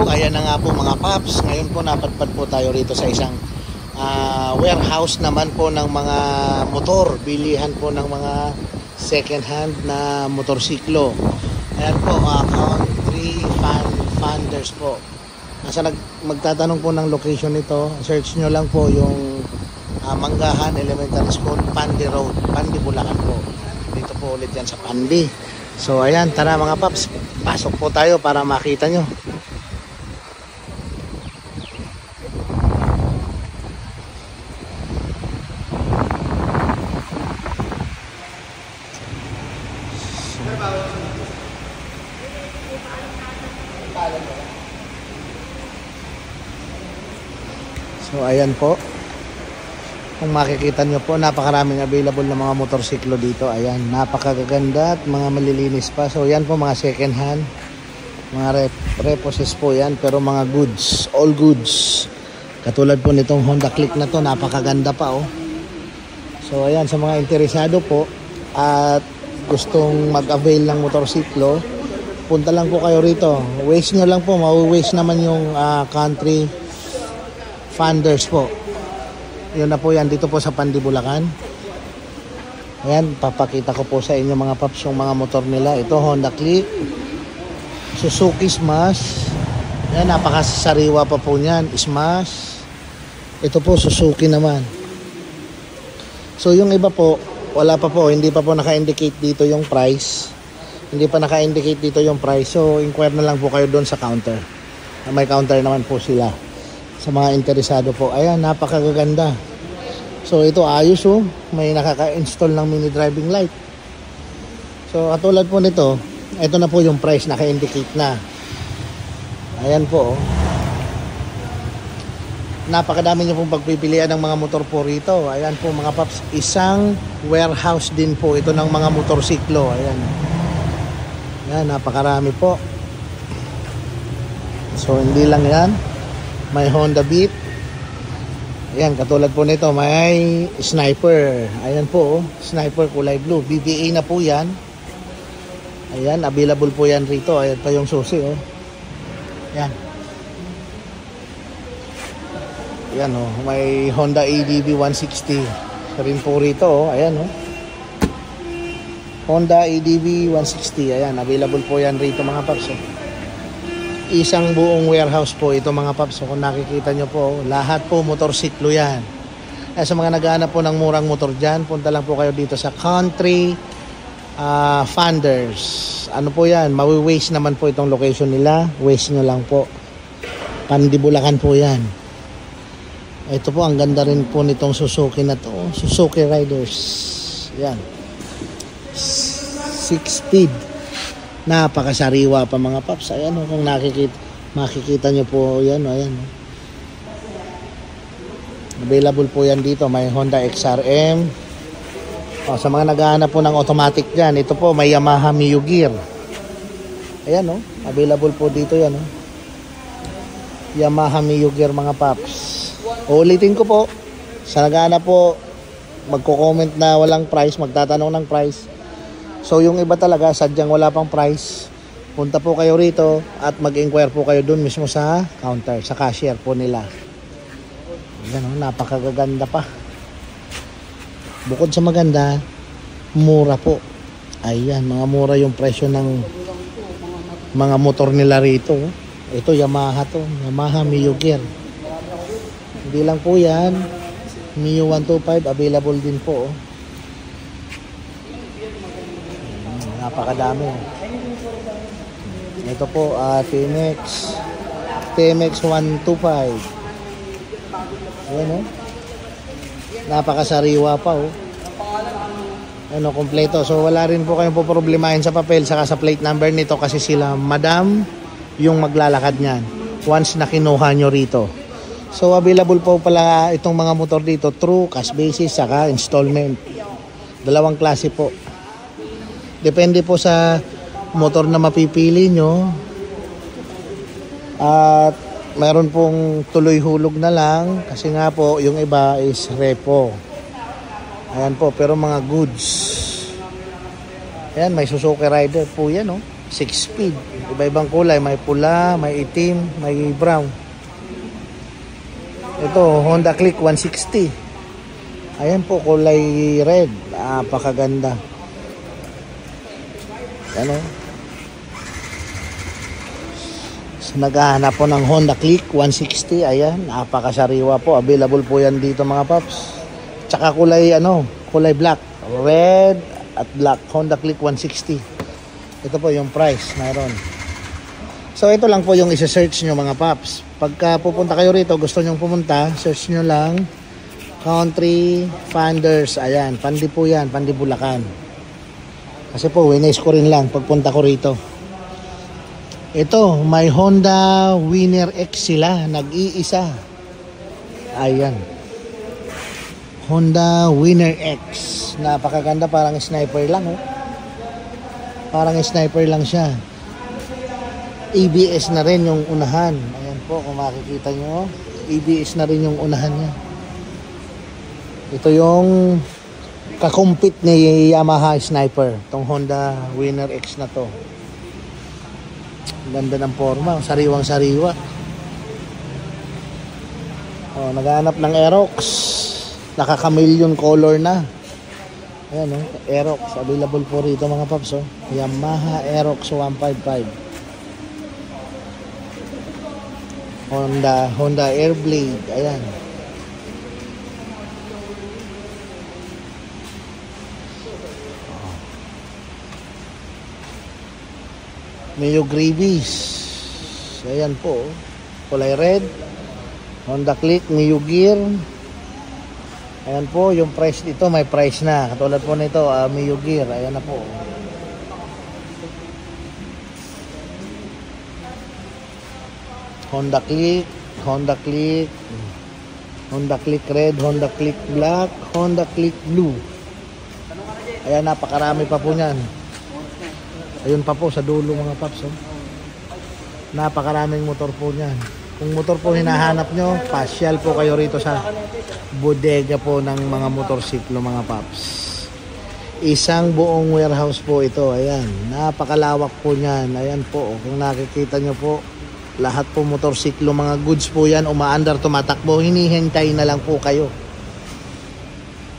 Ayan na nga po mga paps. Ngayon po napadpad po tayo rito sa isang warehouse naman po ng mga motor. Bilihan po ng mga second hand na motorsiklo. Ayan po, country funders po. Nasa magtatanong po ng location nito, search nyo lang po yung Manggahan Elementary School, Pandi Road, Pandi, Bulacan po. Dito po ulit yan sa Pandi. So ayan, tara mga paps, pasok po tayo para makita nyo. So ayan po, kung makikita nyo po, napakaraming available na mga motorsiklo dito. Ayan, napakaganda at mga malilinis pa. So yan po mga second hand, mga reposes po yan, pero mga goods, all goods. Katulad po nitong Honda Click na to, napakaganda pa oh. So ayan, sa mga interesado po at gustong mag-avail ng motorsiklo, punta lang po kayo rito. Waste nyo lang po, mawi-waste naman yung country funders po. Yun na po yan, dito po sa Pandi, Bulacan. Ayan, papakita ko po sa inyo mga paps yung mga motor nila. Ito, Honda Click, Suzuki Smash. Ayan, napakasariwa pa po niyan, Smash. Ito po, Suzuki naman. So yung iba po, wala pa po, hindi pa po naka-indicate dito yung price. Hindi pa naka-indicate dito yung price. So inquire na lang po kayo doon sa counter. May counter naman po sila sa mga interesado po. Ayan, napakaganda. So ito ayos oh, may nakaka-install ng mini driving light. So katulad po nito, ito na po yung price, naka-indicate na. Ayan po oh. Napakadami nyo pong pagpipilian ng mga motor po rito. Ayan po mga paps, isang warehouse din po ito ng mga motorsiklo. Ayan. Ayan, napakarami po. So hindi lang yan, may Honda Beat. Ayan, katulad po nito, may Sniper. Ayan po, oh, Sniper kulay blue. BBA na po yan. Ayan, available po yan rito. Ayan pa yung susi, oh. Ayan. Ayan, oh, may Honda ADV 160 rin po rito, oh. Ayan, oh. Honda ADV 160. Ayan, available po yan rito mga paps, oh. Isang buong warehouse po ito mga paps. So, kung nakikita nyo po, lahat po motorsiklo yan. Sa mga naghahanap po ng murang motor dyan, punta lang po kayo dito sa Country Funders. Ano po yan, mawi-waste naman po itong location nila. Waste nyo lang po. Pandi, Bulacan po yan. Ito po, ang ganda rin po nitong Suzuki na to, Suzuki Riders. Yan, 6-speed. Napakasariwa pa mga paps. Ayan o, kung makikita nyo po yan o, ayan o. Available po yan dito. May Honda XRM. O, sa mga naghahanap po ng automatic dyan, ito po may Yamaha Mio Gear. Ayan o, available po dito yan o. Yamaha Mio Gear mga paps. Ulitin ko po, sa naghahanap po, magko-comment na walang price, magtatanong ng price. So yung iba talaga, sadyang wala pang price, punta po kayo rito at mag-inquire po kayo dun mismo sa counter, sa cashier po nila. Ayan, napakaganda pa. Bukod sa maganda, mura po. Ayan, mga mura yung presyo ng mga motor nila rito. Ito Yamaha to, Yamaha Mio Gear. Hindi lang po yan, Mio 125 available din po. Napakadami. Ito po, TMX 125. Ayan o. Napakasariwa pa o. Ano, kompleto. So wala rin po kayong poproblemahin sa papel saka sa plate number nito kasi sila madam yung maglalakad niyan once na kinuha nyo rito. So available po pala itong mga motor dito through cash basis saka installment. Dalawang klase po. Depende po sa motor na mapipili nyo. At mayroon pong tuloy hulog na lang kasi nga po yung iba is repo. Ayan po, pero mga goods. Ayan, may Suzuki Rider po yan, oh. 6 speed. Iba-ibang kulay. May pula, may itim, may brown. Ito, Honda Click 160. Ayan po, kulay red. Napakaganda. Ano? So, naghahanap po ng Honda Click 160. Ayan, napakasariwa po. Available po yan dito mga paps. Tsaka kulay, kulay black. Red at black. Honda Click 160. Ito po yung price. Mayroon. So, ito lang po yung isa-search nyo mga paps. Pagka pupunta kayo rito, gusto nyong pumunta, search nyo lang Country Finders. Ayan, Pandi po yan, Pandi Bulacan. Kasi po, witness ko rin lang pagpunta ko rito. Ito, may Honda Winner X sila, nag-iisa. Ayan. Honda Winner X. Napakaganda, parang sniper lang. Oh. Parang sniper lang siya. ABS na rin yung unahan. Ayan po, kung makikita nyo, ABS na rin yung unahan niya. Ito yung kakumpit ni Yamaha Sniper, itong Honda Winner X na to. Ganda ng forma, sariwang sariwa. Naghahanap ng Aerox, naka-chameleon color na. Ayan Aerox, available po rito mga paps. Yamaha Aerox 155. Honda Airblade. Ayan. Mio Gravis. Ayan po. Kulay red. Honda Click, Mio Gear. Ayan po. Yung price dito, may price na. Katulad po nito, Mio Gear. Ayan na po. Honda Click, Honda Click, Honda Click Red, Honda Click Black, Honda Click Blue. Ayan, napakarami pa po niyan. Ayun pa po sa dulo mga paps. Napakaraming motor po niyan. Kung motor po hinahanap nyo, pasyal po kayo rito sa bodega po ng mga motorsiklo mga paps. Isang buong warehouse po ito. Ayan, napakalawak po niyan. Ayan po, kung nakikita nyo po, lahat po motorsiklo, mga goods po yan, umaandar, tumatakbo, hinihintay na lang po kayo.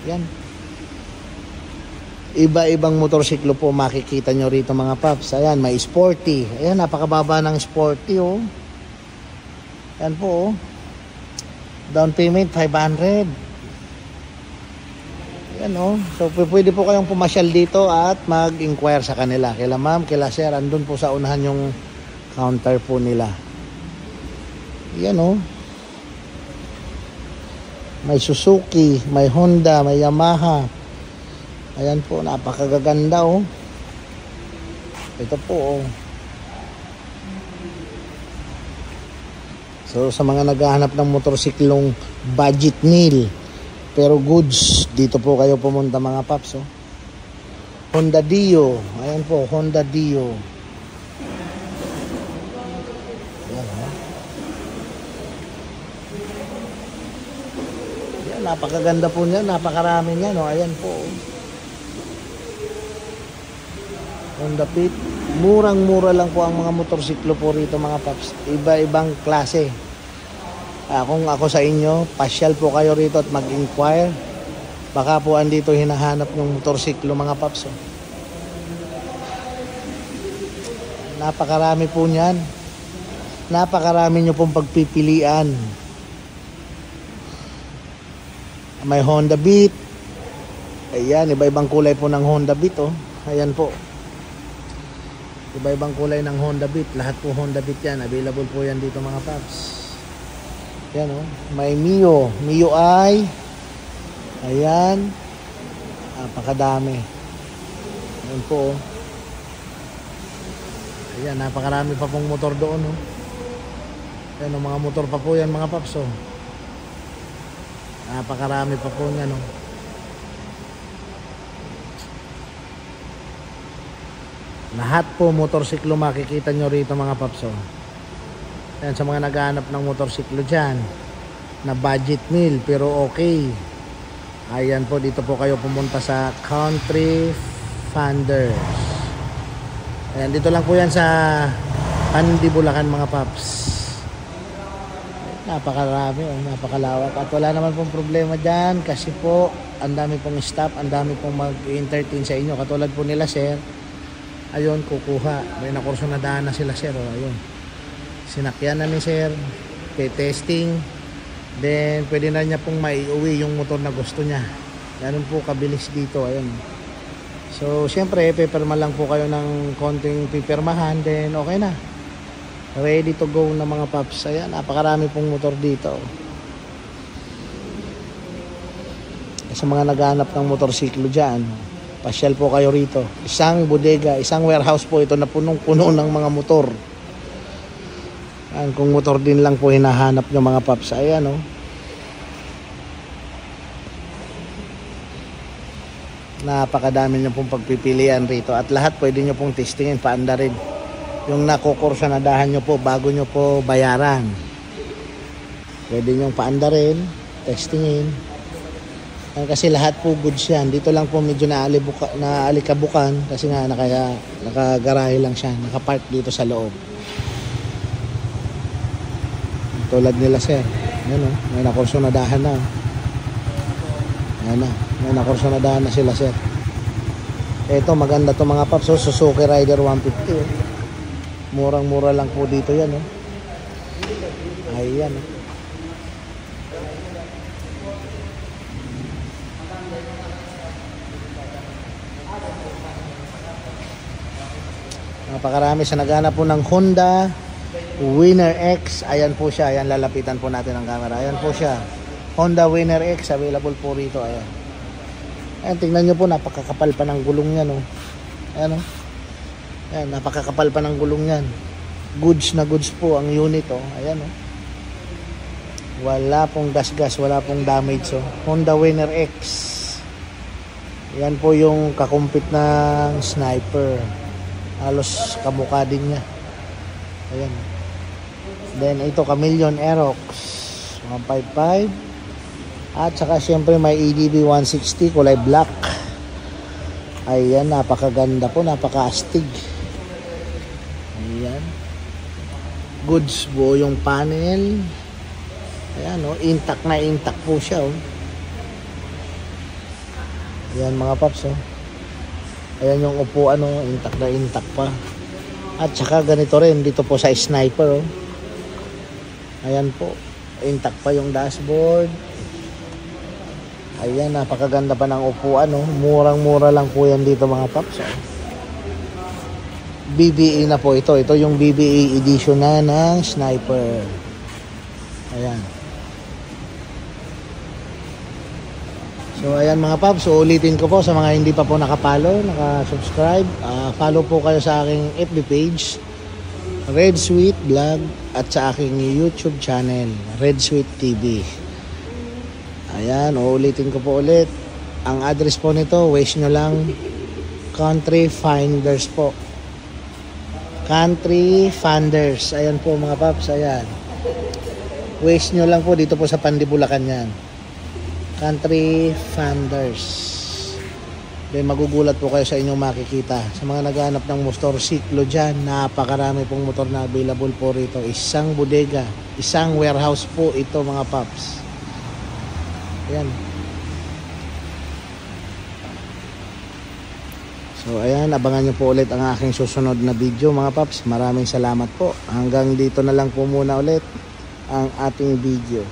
Yan. Iba-ibang motorsiklo po makikita nyo rito mga paps. Ayan, may sporty. Ayan, napakababa ng sporty Ayan po Down payment, 500. Ayan So, pwede po kayong pumasyal dito at mag-inquire sa kanila. Kila ma'am, kila sir, andun po sa unahan yung counter po nila. Yan May Suzuki, may Honda, may Yamaha. Ayan po, napakaganda Ito po So sa mga naghahanap ng motorsiklong budget meal pero goods, dito po kayo pumunta mga paps Honda Dio. Ayan po, Honda Dio. Napakaganda po niya, napakarami niya Ayan po Honda Fit. Murang-mura lang po ang mga motorsiklo po rito mga paps. Iba-ibang klase. Kung ako sa inyo, pasyal po kayo rito at mag-inquire. Baka po andito hinahanap ng motorsiklo mga paps Napakarami po niyan. Napakarami nyo pong pagpipilian. May Honda Beat. Ayan, iba-ibang kulay po ng Honda Beat Ayan po. Iba-ibang kulay ng Honda Beat. Lahat po Honda Beat yan. Available po yan dito mga paps. Ayan May Mio. Mio I. Ayan. Napakadami. Ayan po Ayan, napakarami pa pong motor doon Ayan mga motor pa po yan mga paps Napakarami pa po niyan Lahat po motorsiklo makikita nyo rito mga paps Ayan, sa mga naghahanap ng motorsiklo dyan na budget meal pero okay, ayan po, dito po kayo pumunta sa Country Finders. Ayan, dito lang po yan sa Pandibulacan mga paps. Napakarami, napakalawak. At wala naman pong problema dyan kasi po ang dami pong staff, ang dami pong mag-entertain sa inyo. Katulad po nila sir, ayun, kukuha. May nakurso na daan na sila sir. Ayun, sinakyan na ni sir, testing. Then pwede na niya pong maiuwi yung motor na gusto niya. Ganun po kabilis dito. Ayun. So syempre pipirma lang po kayo ng konting pipirmahan, then okay na, ready to go na mga paps. Ayan, napakarami pong motor dito. Sa mga naghahanap ng motorsiklo dyan, pasyal po kayo rito. Isang bodega, isang warehouse po ito na punong-puno ng mga motor. Ayan, kung motor din lang po hinahanap nyo mga paps. Ayan o. Napakadami nyo pong pagpipilian rito. At lahat pwede nyo pong testingin, paanda rin. Yung nakukursa na dahan nyo po bago nyo po bayaran. Pwede nyo paanda rin, testingin. Kasi lahat po goods yan. Dito lang po medyo naalikabukan kasi nga nakagarahe lang siya. Nakapark dito sa loob. Tulad nila sir. Ayan o, may nakurso na dahan na. Ayan na, may nakurso na dahan na sila sir. Ito maganda to mga paps. Suzuki Rider 150. Murang-mura lang po dito yan. Ayan o. Napakarami sa naghanap po ng Honda Winner X. Ayan po siya. Ayan, lalapitan po natin ang camera. Ayan po siya. Honda Winner X. Available po rito. Ayan. Ayan, tingnan nyo po. Napakakapal pa ng gulong yan. Ayan o. Ayan, napakakapal pa ng gulong yan. Goods na goods po ang unit. Ayan o. Wala pong gas-gas. Wala pong damage. Honda Winner X. Ayan po yung kakumpit ng Sniper. Halos kamukha din niya. Ayan. Then ito Chameleon Aerox 155. At saka syempre may EDB 160 kulay black. Ayan, napakaganda po, napaka-astig. Ayan. Goods buo yung panel. Ayan intact na intact po siya Ayan mga paps Ayan yung upuan intact na intact pa. At saka ganito rin dito po sa Sniper Ayan po, intact pa yung dashboard. Ayan, napakaganda pa ng upuan Murang-mura lang po yan dito mga paps BBA na po ito. Ito yung BBA edition na ng Sniper. Ayan. So ayan mga paps, so ulitin ko po sa mga hindi pa po nakapollow, naka-subscribe, follow po kayo sa aking FB page, Red Sweet Vlog, at sa aking YouTube channel, Red Sweet TV. Ayan, ulitin ko po ulit. Ang address po nito, waste nyo lang, Country Finders po. Country Finders. Ayan po mga paps, ayan. Waste nyo lang po dito po sa Pandibulacan yan. Country Finders. Then magugulat po kayo sa inyong makikita. Sa mga naghahanap ng motorsiklo dyan, napakarami pong motor na available po rito. Isang bodega, isang warehouse po ito mga paps. Ayan. So ayan, abangan nyo po ulit ang aking susunod na video mga paps. Maraming salamat po. Hanggang dito na lang po muna ulit ang ating video.